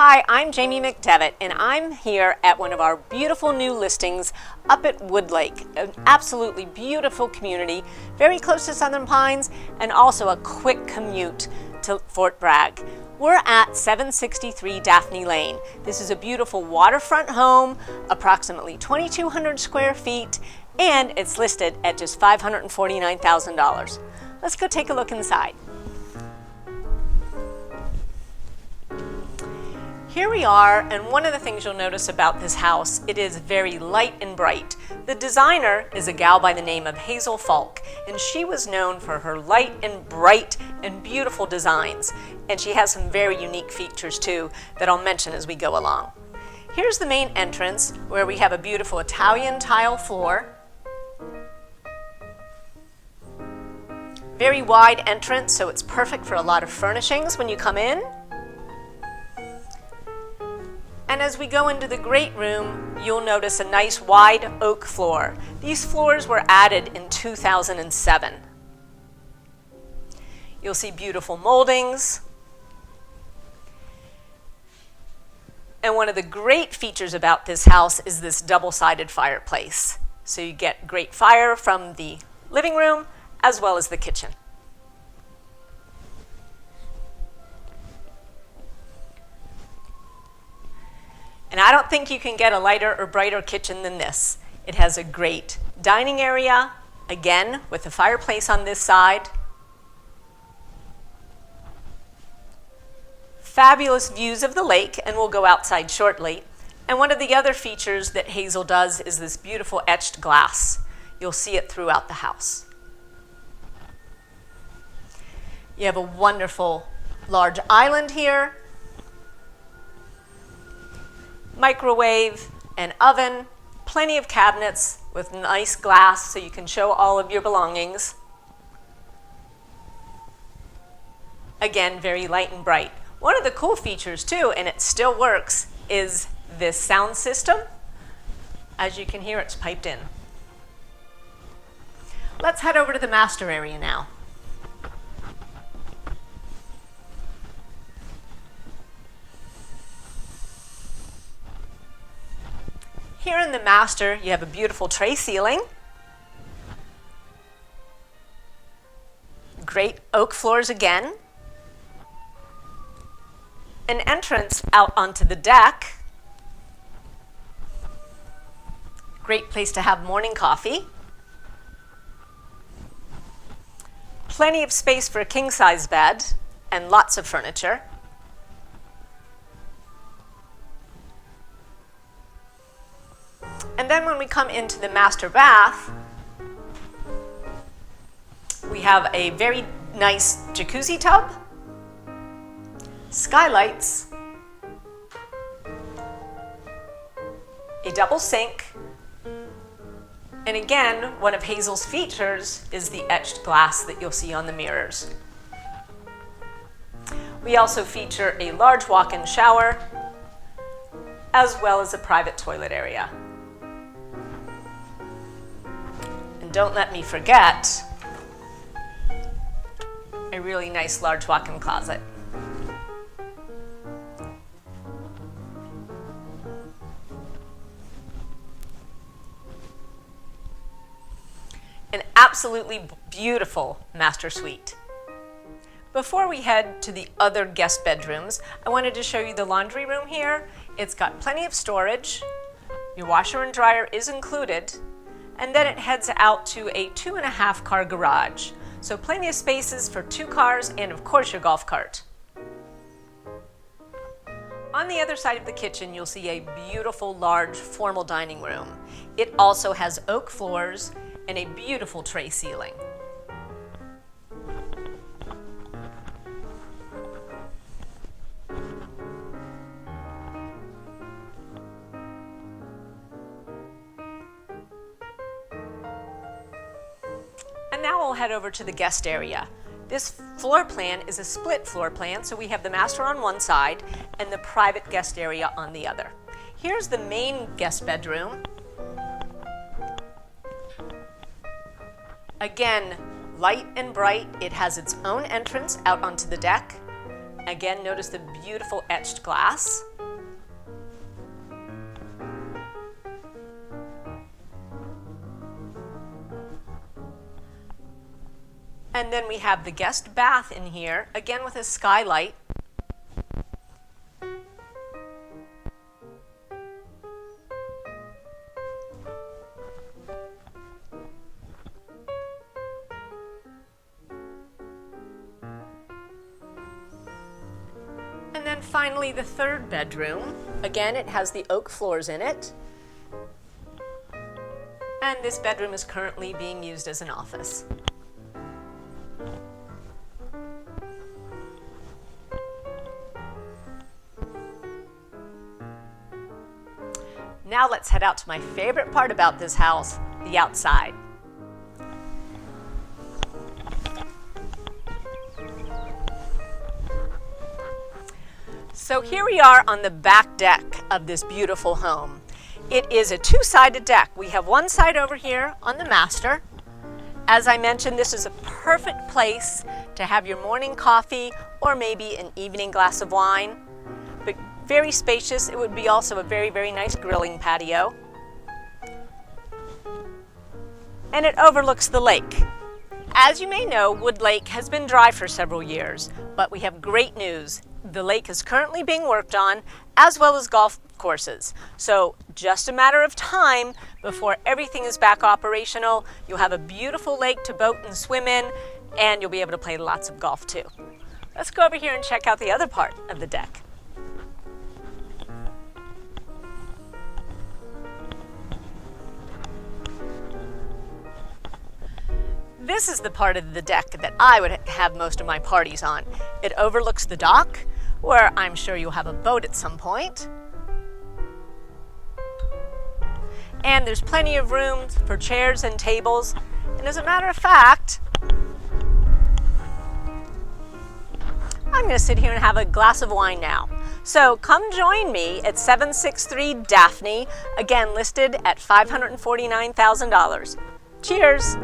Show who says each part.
Speaker 1: Hi, I'm Jamie McDevitt, and I'm here at one of our beautiful new listings up at Woodlake, an absolutely beautiful community, very close to Southern Pines, and also a quick commute to Fort Bragg. We're at 763 Daphne Lane. This is a beautiful waterfront home, approximately 2,200 square feet, and it's listed at just $549,000. Let's go take a look inside. Here we are, and one of the things you'll notice about this house, it is very light and bright. The designer is a gal by the name of Hazel Falk, and she was known for her light and bright and beautiful designs. And she has some very unique features too that I'll mention as we go along. Here's the main entrance where we have a beautiful Italian tile floor. Very wide entrance, so it's perfect for a lot of furnishings when you come in. And as we go into the great room, you'll notice a nice wide oak floor. These floors were added in 2007. You'll see beautiful moldings. And one of the great features about this house is this double-sided fireplace. So you get great fire from the living room as well as the kitchen. And I don't think you can get a lighter or brighter kitchen than this. It has a great dining area, again, with a fireplace on this side. Fabulous views of the lake, and we'll go outside shortly. And one of the other features that Hazel does is this beautiful etched glass. You'll see it throughout the house. You have a wonderful large island here. Microwave and oven, plenty of cabinets with nice glass so you can show all of your belongings. Again, very light and bright. One of the cool features too, and it still works, is this sound system. As you can hear, it's piped in. Let's head over to the master area now. Here in the master, you have a beautiful tray ceiling, great oak floors again, an entrance out onto the deck, great place to have morning coffee, plenty of space for a king-size bed, and lots of furniture. And then when we come into the master bath, we have a very nice jacuzzi tub, skylights, a double sink, and again, one of Hazel's features is the etched glass that you'll see on the mirrors. We also feature a large walk-in shower, as well as a private toilet area. Don't let me forget a really nice large walk-in closet. An absolutely beautiful master suite. Before we head to the other guest bedrooms, I wanted to show you the laundry room here. It's got plenty of storage. Your washer and dryer is included. And then it heads out to a 2.5 car garage. So plenty of spaces for 2 cars and of course your golf cart. On the other side of the kitchen, you'll see a beautiful large formal dining room. It also has oak floors and a beautiful tray ceiling. And now we'll head over to the guest area. This floor plan is a split floor plan, so we have the master on one side and the private guest area on the other. Here's the main guest bedroom. Again, light and bright. It has its own entrance out onto the deck. Again, notice the beautiful etched glass. And then we have the guest bath in here, again with a skylight. And then finally the third bedroom. Again, it has the oak floors in it. And this bedroom is currently being used as an office. Now let's head out to my favorite part about this house, the outside. So here we are on the back deck of this beautiful home. It is a two-sided deck. We have one side over here on the master. As I mentioned, this is a perfect place to have your morning coffee or maybe an evening glass of wine. But very spacious. It would be also a very, very nice grilling patio. And it overlooks the lake. As you may know, Woodlake has been dry for several years, but we have great news. The lake is currently being worked on, as well as golf courses. So just a matter of time before everything is back operational. You'll have a beautiful lake to boat and swim in, and you'll be able to play lots of golf too. Let's go over here and check out the other part of the deck. This is the part of the deck that I would have most of my parties on. It overlooks the dock, where I'm sure you'll have a boat at some point. And there's plenty of room for chairs and tables. And as a matter of fact, I'm going to sit here and have a glass of wine now. So come join me at 763 Daphne, again listed at $549,000. Cheers!